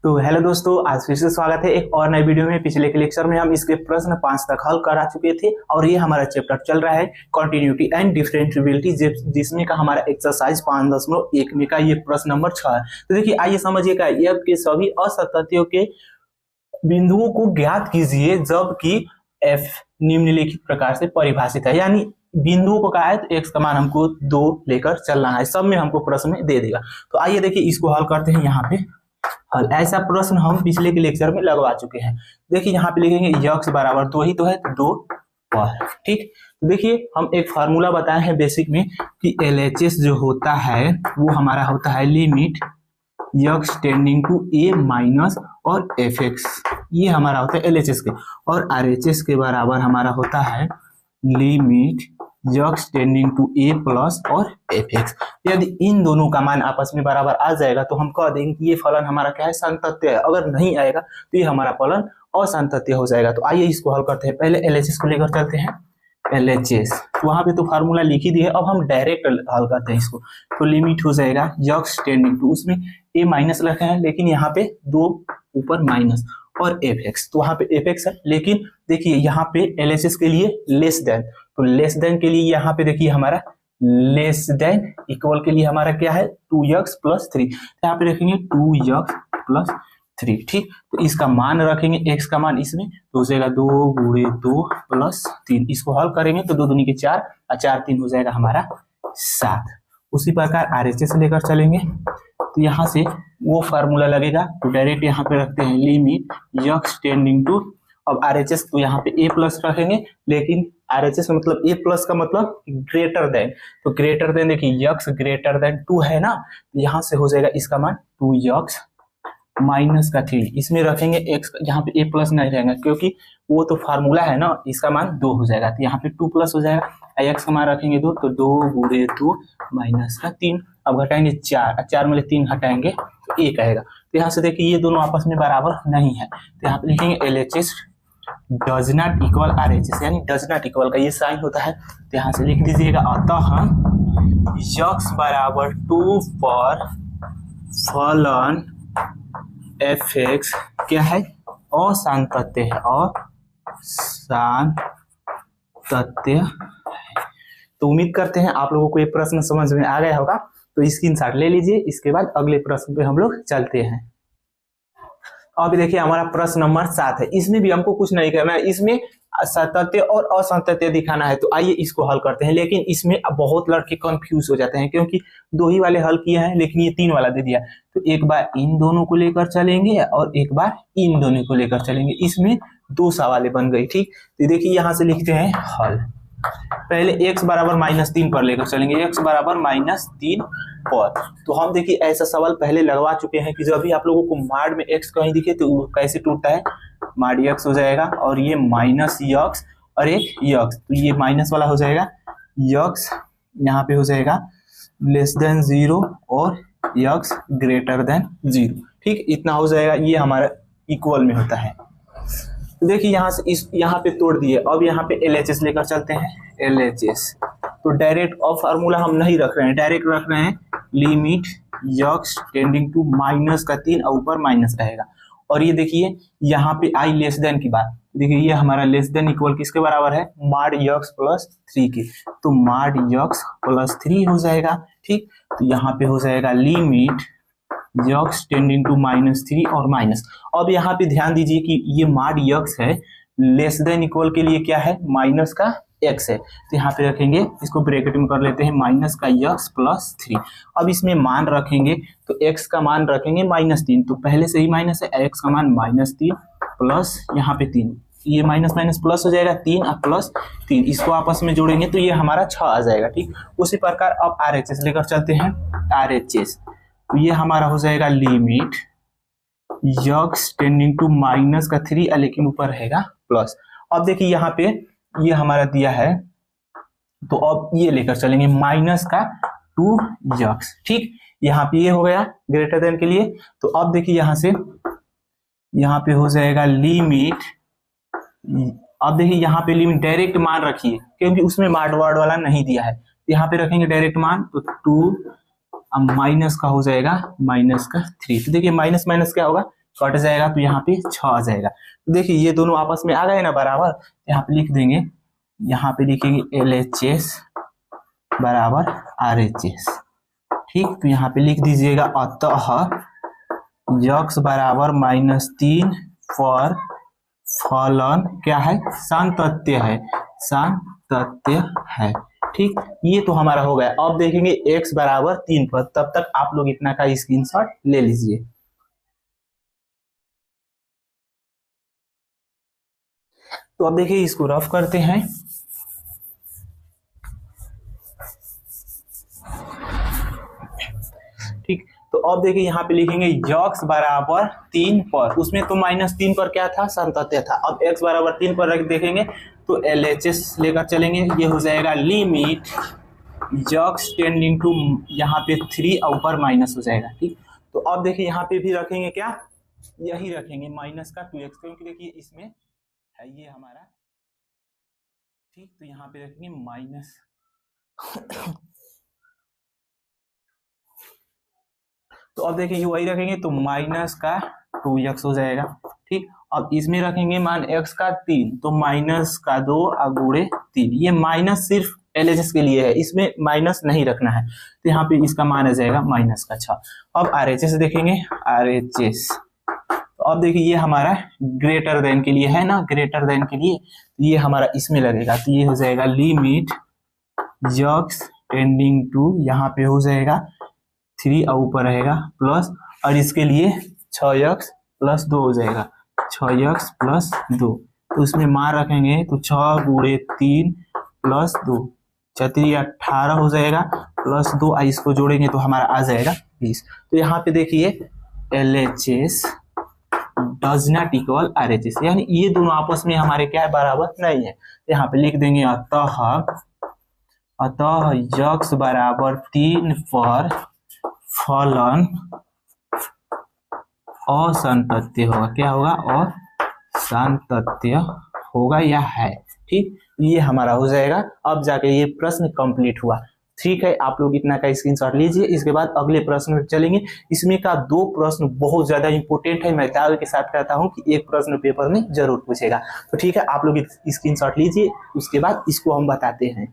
तो हेलो दोस्तों, आज फिर से स्वागत है एक और नए वीडियो में। पिछले के लेक्चर में हम इसके प्रश्न 5 तक हल करा चुके थे और ये हमारा चैप्टर चल रहा है कंटिन्यूटी एंड डिफरेंशिएबिलिटी, जिसमें का हमारा एक्सरसाइज 5.1 में का ये प्रश्न नंबर 6 है। तो देखिए, आइए समझिएगा। एफ के सभी असतत्यों के बिंदुओं को ज्ञात कीजिए जबकि एफ निम्नलिखित प्रकार से परिभाषित है। यानी बिंदुओं को कहा है तो एक्स का मान हमको 2 लेकर चलना है, सब में हमको प्रश्न में दे देगा। तो आइए देखिए, इसको हल करते हैं। यहाँ पे हल ऐसा प्रश्न हम पिछले के लेक्चर में लगवा चुके हैं। देखिए यहाँ पे लिखेंगे यक्स बराबर 2 ही तो है, तो 2 पर। ठीक, तो देखिए हम एक फार्मूला बताए हैं बेसिक में कि एलएचएस जो होता है वो हमारा होता है limit x tending to a minus और एफ एक्स, ये हमारा होता है एलएचएस के। और आरएचएस के बराबर हमारा होता है limit x tending to a plus और एफ एक्स। यदि इन दोनों का मान आपस में बराबर आ जाएगा तो हम कह देंगे कि ये फलन हमारा क्या है, संतत्य है। अगर नहीं आएगा तो ये हमारा फलन असंतत्य हो जाएगा। तो आइए इसको हल करते हैं। पहले एलएचएस को लेकर चलते हैं। एलएचएस वहां पे तो फार्मूला लिख ही दिया है, अब हम डायरेक्ट हल करते हैं इसको। तो लिमिट हो जाएगा यक्स टेंडिंग टू, उसमें ए माइनस रखे हैं लेकिन यहाँ पे 2 ऊपर माइनस, और एफ एक्स, तो वहां पे एफ एक्स है। लेकिन देखिए यहाँ पे एलएचएस के लिए लेस देन, तो लेस देन के लिए यहाँ पे देखिए हमारा लेस देन इक्वल के लिए हमारा क्या है 2x प्लस 3। यहाँ पे रखेंगे 2x प्लस 3। ठीक, तो इसका मान रखेंगे x का मान इसमें, तो हो जाएगा 2 गुणे 2 प्लस 3। इसको हल करेंगे तो 2 दूनी के 4 और 4 3 हो जाएगा हमारा 7। उसी प्रकार आरएचएस लेकर चलेंगे तो यहाँ से वो फार्मूला लगेगा, तो डायरेक्ट यहाँ पे रखते हैं लिमिट यक्स टेंडिंग टू। अब आरएचएस तो यहाँ पे ए प्लस रखेंगे, लेकिन आरएचएस में मतलब ए प्लस का मतलब ग्रेटर देन, तो ग्रेटर देन देखिए यक्स ग्रेटर देन 2 है ना, यहाँ से हो जाएगा इसका मान 2x माइनस का 3। इसमें रखेंगे x, यहाँ पे ए प्लस नहीं रहेगा क्योंकि वो तो फार्मूला है ना, इसका मान 2 हो जाएगा, तो यहाँ पे 2 प्लस हो जाएगा। x का मान रखेंगे 2, तो 2 गुणे 2 माइनस का 3। अब घटाएंगे 4, 4 में 3 हटाएंगे तो 1 आएगा। तो यहाँ से देखिए ये दोनों आपस में बराबर नहीं है, तो यहाँ पे लिखेंगे LHS does not equal RHS, यानी डज नॉट इक्वल का ये साइन होता है, तो यहाँ से लिख दीजिएगा अतः यक्स बराबर 2 पर फलन एफ एक्स क्या है, असांतत्य है, असांतत्य है। तो उम्मीद करते हैं आप लोगों को ये प्रश्न समझ में आ गया होगा, तो स्क्रीनशॉट ले लीजिए। इसके बाद अगले प्रश्न पे हम लोग चलते हैं। अभी देखिए हमारा प्रश्न नंबर 7 है। इसमें भी हमको कुछ नहीं करना है, इसमें सातत्य और असंतत्य दिखाना है। तो आइए इसको हल करते हैं। लेकिन इसमें बहुत लड़के कंफ्यूज हो जाते हैं क्योंकि 2 ही वाले हल किए हैं लेकिन ये 3 वाला दे दिया। तो एक बार इन दोनों को लेकर चलेंगे और एक बार इन दोनों को लेकर चलेंगे। इसमें 2 सवालें बन गई। ठीक, तो देखिए यहाँ से लिखते हैं हल। पहले x बराबर -3 पर लेकर चलेंगे, x बराबर -3 पर। तो हम देखिए ऐसा सवाल पहले लगवा चुके हैं कि जब भी आप लोगों को माड में x कहीं दिखे तो कैसे टूटता है, माड x हो जाएगा और ये माइनस यक्स और एक यक्स, तो ये माइनस वाला हो जाएगा यक्स, यहाँ पे हो जाएगा लेस देन 0 और यक्स ग्रेटर देन 0। ठीक, इतना हो जाएगा, ये हमारा इक्वल में होता है। तो देखिए यहाँ से इस यहाँ पे तोड़ दिए। अब यहाँ पे एलएचएस लेकर चलते हैं। एलएचएस तो डायरेक्ट अब फार्मूला हम नहीं रख रहे हैं, डायरेक्ट रख रहे हैं limit x tending to minus का 3 और ऊपर माइनस रहेगा। और ये देखिए यहाँ पे आई लेस देन की बात, देखिए ये हमारा लेस देन इक्वल किसके बराबर है, माड यक्स प्लस 3 के, तो माड यक्स प्लस 3 हो जाएगा। ठीक, तो यहाँ पे हो जाएगा लिमिट यक्स टेंडिंग टू -3 और माइनस। अब यहाँ पे ध्यान दीजिए कि ये माड यक्स है, लेस देन इक्वल के लिए क्या है, माइनस का x है, तो यहाँ पे रखेंगे, इसको ब्रैकेट में कर लेते हैं, माइनस का यक्स प्लस 3। अब इसमें मान रखेंगे तो x का मान रखेंगे -3, तो पहले से ही माइनस है, x का मान -3 प्लस यहाँ पे 3, ये माइनस माइनस प्लस हो जाएगा 3 और प्लस 3, इसको आपस में जोड़ेंगे तो ये हमारा 6 आ जाएगा। ठीक, उसी प्रकार अब आरएचएस लेकर चलते हैं। आरएचएस तो ये हमारा हो जाएगा limit x tending to minus का 3 लेकिन ऊपर रहेगा प्लस। अब देखिए यहाँ पे ये हमारा दिया है, तो अब ये लेकर चलेंगे माइनस का 2x। ठीक, यहाँ पे ये हो गया ग्रेटर देन के लिए। तो अब देखिए यहाँ से यहाँ पे हो जाएगा लिमिट, अब देखिए यहाँ पे लिमिट डायरेक्ट मान रखिए क्योंकि उसमें माड वर्ड वाला नहीं दिया है, यहाँ पे रखेंगे डायरेक्ट मान, तो 2 अब माइनस का हो जाएगा -3। तो देखिए माइनस माइनस क्या होगा, कट जाएगा तो यहाँ पे 6 आ जाएगा। तो देखिए ये दोनों आपस में आ गए ना बराबर, यहाँ पे लिख देंगे, यहाँ पे लिखेंगे LHS बराबर RHS। ठीक, तो यहाँ पे लिख दीजिएगा अतः यक्स बराबर -3 फॉर फलन क्या है, सातत्य है, सातत्य है। ठीक, ये तो हमारा हो गया। अब देखेंगे x बराबर 3 पर, तब तक आप लोग इतना का स्क्रीनशॉट ले लीजिए। तो अब देखिए इसको रफ करते हैं। ठीक, तो अब देखिए यहाँ पे लिखेंगे यक्स बराबर 3 पर, उसमें तो -3 पर क्या था, सातत्य था। अब x बराबर 3 पर रख देखेंगे तो LHS लेकर चलेंगे, ये हो जाएगा लिमिट यक्स टेंडिंग टू, यहाँ पे 3 और ऊपर माइनस हो जाएगा। ठीक, तो अब देखिए यहाँ पे भी रखेंगे क्या, यही रखेंगे माइनस का 2x, क्योंकि देखिए इसमें है ये हमारा। ठीक, तो यहाँ पे रखेंगे माइनस तो अब देखिए वही रखेंगे तो माइनस का 2x हो जाएगा। ठीक, अब इसमें रखेंगे मान x का 3, तो माइनस का 2 गुणे 3, ये माइनस सिर्फ LHS के लिए है, इसमें माइनस नहीं रखना है, तो यहाँ पे इसका मान आ जाएगा माइनस का 6। अब RHS देखेंगे, RHS तो अब देखिए ये हमारा ग्रेटर देन के लिए है ना, ग्रेटर देन के लिए, तो ये हमारा इसमें लगेगा, तो ये हो जाएगा लिमिट यक्स टेंडिंग टू, यहाँ पे हो जाएगा 3 और ऊपर रहेगा प्लस, और इसके लिए 6x + 2 हो जाएगा, 6x + 2, तो उसमें मान रखेंगे तो 6 गुणे 3 + 2, 4 18 हो जाएगा, प्लस 2 इसको जोड़ेंगे तो हमारा आ जाएगा 20। तो यहाँ पे देखिए LHS does not equal RHS, यानी ये दोनों आपस में हमारे क्या है, बराबर नहीं है। तो यहाँ पे लिख देंगे अतः यक्स बराबर 3 पर फलन असंतत्य होगा, क्या होगा, असंतत्य होगा या है। ठीक, ये हमारा हो जाएगा। अब जाके ये प्रश्न कंप्लीट हुआ। ठीक है, आप लोग इतना का स्क्रीनशॉट लीजिए। इसके बाद अगले प्रश्न में चलेंगे। इसमें का 2 प्रश्न बहुत ज्यादा इंपॉर्टेंट है, मैं दावे के साथ कहता हूं कि एक प्रश्न पेपर में जरूर पूछेगा। तो ठीक है, आप लोग स्क्रीनशॉट लीजिए, उसके बाद इसको हम बताते हैं।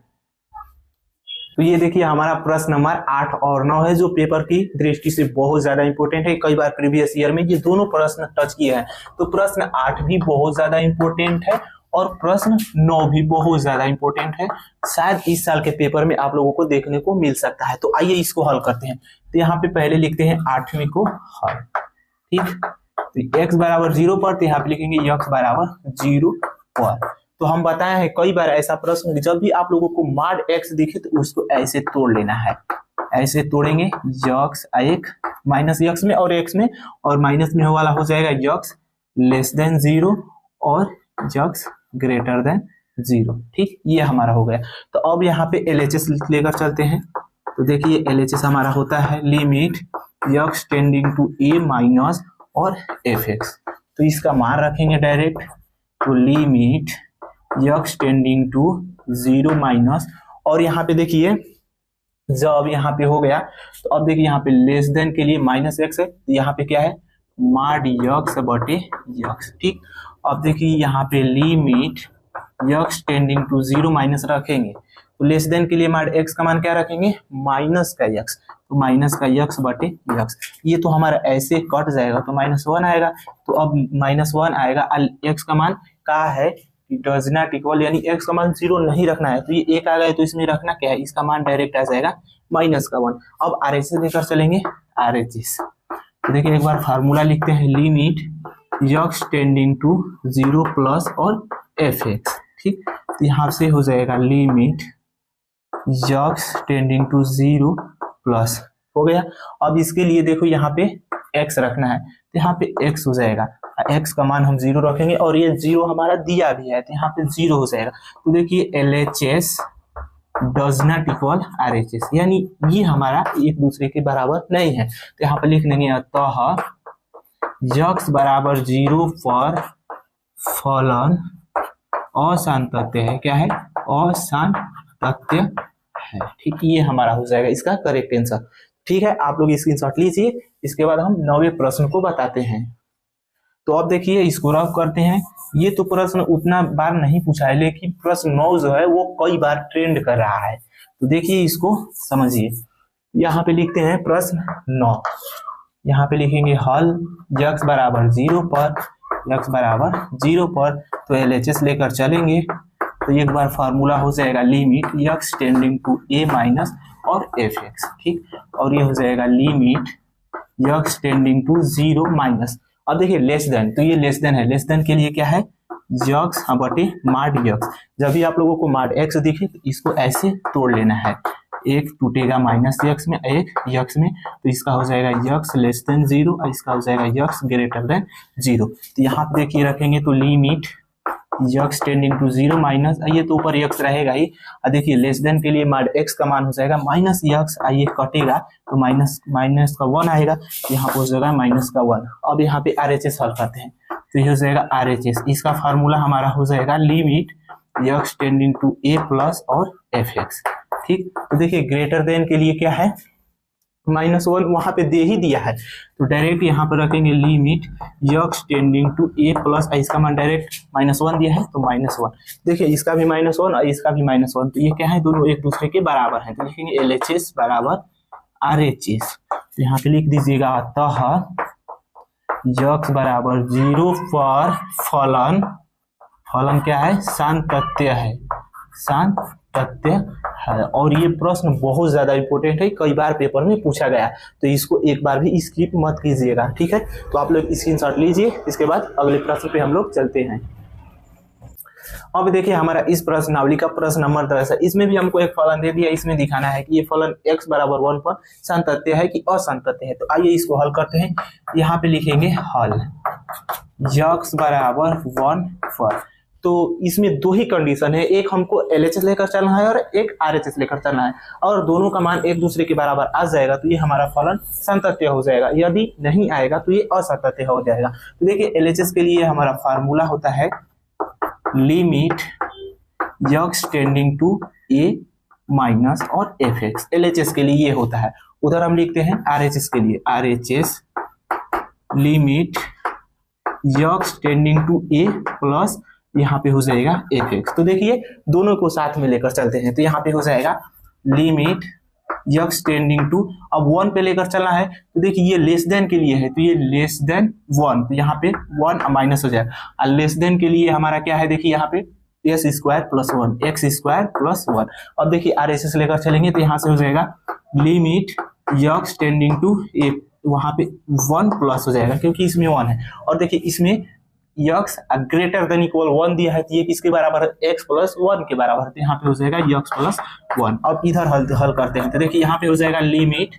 तो ये देखिए हमारा प्रश्न नंबर 8 और 9 है, जो पेपर की दृष्टि से बहुत ज्यादा इंपॉर्टेंट है। कई बार प्रीवियस ईयर में ये दोनों प्रश्न टच किए हैं। तो प्रश्न 8 भी बहुत ज्यादा इंपॉर्टेंट है और प्रश्न 9 भी बहुत ज्यादा इंपॉर्टेंट है। शायद इस साल के पेपर में आप लोगों को देखने को मिल सकता है। तो आइए इसको हल करते हैं। तो यहाँ पे पहले लिखते हैं 8वीं को हल। ठीक, तो x बराबर 0 पर, तो यहाँ पे लिखेंगे x बराबर 0 पर। तो हम बताए हैं कई बार ऐसा प्रश्न, जब भी आप लोगों को माड x दिखे तो उसको ऐसे तोड़ लेना है, ऐसे तोड़ेंगे x एक माइनस x में और x में, और माइनस में वाला हो जाएगा x लेस देन 0 और x ग्रेटर देन 0। ठीक, ये हमारा हो गया। तो अब यहाँ पे LHS लेकर चलते हैं। तो देखिए LHS हमारा होता है limit x tending to a minus और fx। तो इसका मान रखेंगे डायरेक्ट, तो limit x tending to 0 minus, और यहाँ पे देखिए जब यहाँ पे हो गया तो अब देखिए यहाँ पे लेस देन के लिए -x है, तो यहाँ पे क्या है, माड x बटे x। ठीक, अब देखिए यहाँ पे limit x tending to 0 minus रखेंगे, तो लेस देन के लिए माड x का मान क्या रखेंगे, माइनस का x, तो माइनस का x बटे x। ये तो हमारा ऐसे कट जाएगा, तो -1 आएगा, तो अब -1 आएगा, x का मान क्या है, डज नॉट इक्वल, यानी x का मान 0 नहीं रखना है, तो ये 1 आ गया, तो इसमें रखना क्या है, इसका मान डायरेक्ट आ जाएगा -1। अब RHS लेकर चलेंगे, RHS तो देखिए एक बार फार्मूला लिखते हैं, limit x tending to 0 plus और fx। ठीक, तो यहाँ से हो जाएगा limit x tending to 0 plus, हो गया। अब इसके लिए देखो यहाँ पे x रखना है, तो यहाँ पे x हो जाएगा, x का मान हम 0 रखेंगे, और ये 0 हमारा दिया भी है, तो यहाँ पे 0 हो जाएगा। तो देखिए LHS does not equal RHS, यानी ये हमारा एक दूसरे के बराबर नहीं है। तो यहाँ पे लिख देंगे अतः x बराबर 0 पर फलन असांतत्य है, क्या है, असांतत्य है। ठीक, ये हमारा हो जाएगा इसका करेक्ट आंसर। ठीक है, आप लोग स्क्रीनशॉट लीजिए। इसके बाद हम 9वें प्रश्न को बताते हैं। तो अब देखिए इसको रफ करते हैं। ये तो प्रश्न उतना बार नहीं पूछा है, लेकिन प्रश्न 9 जो है वो कई बार ट्रेंड कर रहा है। तो देखिए इसको समझिए। यहाँ पे लिखते हैं प्रश्न 9। यहाँ पे लिखेंगे हल x बराबर 0 पर, x बराबर 0 पर तो LHS लेकर चलेंगे तो एक बार फार्मूला हो जाएगा limit x tending to a minus और fx, ठीक। और ये हो जाएगा limit x tending to 0 minus. अब देखिए लेस देन, तो ये लेस देन है, लेस देन के लिए क्या है x बटे माड x। जब भी आप लोगों को माड x दिखे तो इसको ऐसे तोड़ लेना है, एक टूटेगा माइनस x में, एक x में, तो इसका हो जाएगा x लेस देन 0 और इसका हो जाएगा x ग्रेटर देन 0। तो यहाँ पे देखिए रखेंगे तो limit x tending to 0 minus, ये तो ऊपर x रहेगा ही। और देखिए लेस देन के लिए माड x का मान हो जाएगा माइनस x, ये कटेगा तो माइनस का 1 आएगा, यहाँ पे हो जाएगा माइनस का 1। अब यहाँ पे RHS हल करते हैं तो ये हो जाएगा RHS, इसका फार्मूला हमारा हो जाएगा limit x tending to a plus और fx, ठीक। तो देखिए ग्रेटर देन के लिए क्या है -1, वहां पे दे ही दिया है तो डायरेक्ट यहाँ पर रखेंगे limit x tending to a plus, इसका मान डायरेक्ट -1 दिया है तो -1। देखिए इसका भी -1 और इसका भी -1, तो ये क्या है दोनों एक दूसरे के बराबर हैं। तो लिखेंगे LHS बराबर RHS। तो यहाँ पे लिख दीजिएगा अतः x बराबर 0 पर फलन क्या है सातत्य है, सातत्य है। और ये प्रश्न बहुत ज्यादा इंपॉर्टेंट है, कई बार पेपर में पूछा गया, तो इसको एक बार भी स्किप मत कीजिएगा, ठीक है। तो आप लोग स्क्रीनशॉट लीजिए, इसके बाद अगले प्रश्न पे हम लोग चलते हैं। अब देखिए हमारा इस प्रश्नावली का प्रश्न नंबर 10 है। इसमें भी हमको एक फलन दे दिया, इसमें दिखाना है कि ये फलन x बराबर 1 पर संतत्य है कि असंतत्य है। तो आइए इसको हल करते हैं। यहाँ पे लिखेंगे हल x बराबर 1 पर, तो इसमें दो ही कंडीशन है, एक हमको LHS लेकर चलना है और एक RHS लेकर चलना है, और दोनों का मान एक दूसरे के बराबर आ जाएगा तो ये हमारा फलन संतत्य हो जाएगा, यदि नहीं आएगा तो ये असंतत्य हो जाएगा। तो देखिए LHS के लिए हमारा फार्मूला होता है limit x tending to a minus और fx। LHS के लिए ये होता है। उधर हम लिखते हैं RHS के लिए, RHS limit x tending to a plus यहाँ पे हो जाएगा fx। तो देखिए दोनों को साथ में लेकर चलते हैं, तो यहाँ पे हो जाएगा लिमिट x टेंडिंग टू, अब 1 पे लेकर चलना है तो देखिए ये लेस देन के लिए है तो ये लेस देन 1, तो यहाँ पे 1 माइनस हो जाएगा। और लेस देन के लिए हमारा क्या है, देखिए यहाँ पे s square plus 1 x square plus 1। अब देखिए RHS लेकर चलेंगे तो यहाँ से हो जाएगा limit x tending to a, वहां पे 1 प्लस हो जाएगा क्योंकि इसमें 1 है। और देखिए इसमें x ग्रेटर देन इक्वल 1 दिया है तो ये किसके बराबर है, x प्लस 1 के बराबर है, तो यहाँ पे हो जाएगा x प्लस 1। अब इधर हल करते हैं तो देखिए यहाँ पे हो जाएगा लिमिट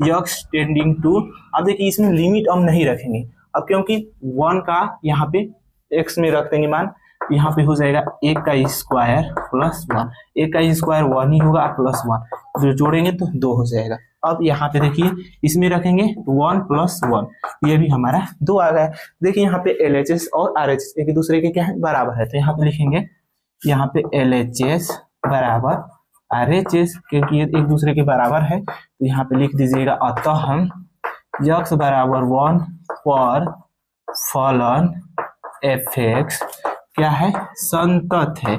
x टेंडिंग टू, अब देखिए इसमें लिमिट हम नहीं रखेंगे अब क्योंकि 1 का यहाँ पे x में रख देंगे मान, यहाँ पे हो जाएगा 1 का स्क्वायर प्लस 1, 1 का स्क्वायर 1 ही होगा प्लस 1, जो जोड़ेंगे तो 2 हो जाएगा। अब यहाँ पे देखिए इसमें रखेंगे 1 प्लस 1, ये भी हमारा 2 आ गया। देखिए यहाँ पे LHS और RHS एक दूसरे के क्या है बराबर है, तो यहाँ पे लिखेंगे यहाँ पे LHS बराबर RHS, क्योंकि ये एक दूसरे के बराबर है तो यहाँ पे लिख दीजिएगा अतः हम x बराबर 1 पर फलन fx क्या है संतत है,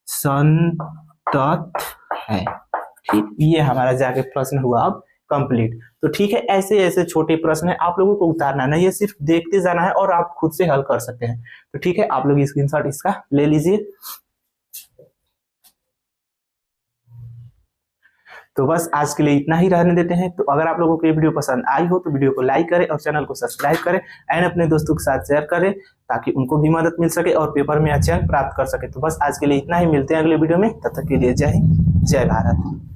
संतत है, ठीक। ये हमारा जाके प्रश्न हुआ अब कंप्लीट। तो ठीक है, ऐसे ऐसे छोटे प्रश्न है आप लोगों को उतारना नहीं है, सिर्फ देखते जाना है और आप खुद से हल कर सकते हैं। तो ठीक है, आप लोग स्क्रीनशॉट इसका ले लीजिए। तो बस आज के लिए इतना ही रहने देते हैं। तो अगर आप लोगों को ये वीडियो पसंद आई हो तो वीडियो को लाइक करें और चैनल को सब्सक्राइब करें एंड अपने दोस्तों के साथ शेयर करें ताकि उनको भी मदद मिल सके और पेपर में अच्छे अंक प्राप्त कर सके। तो बस आज के लिए इतना ही, मिलते हैं अगले वीडियो में, तब तक के लिए जय हिंद, जय भारत।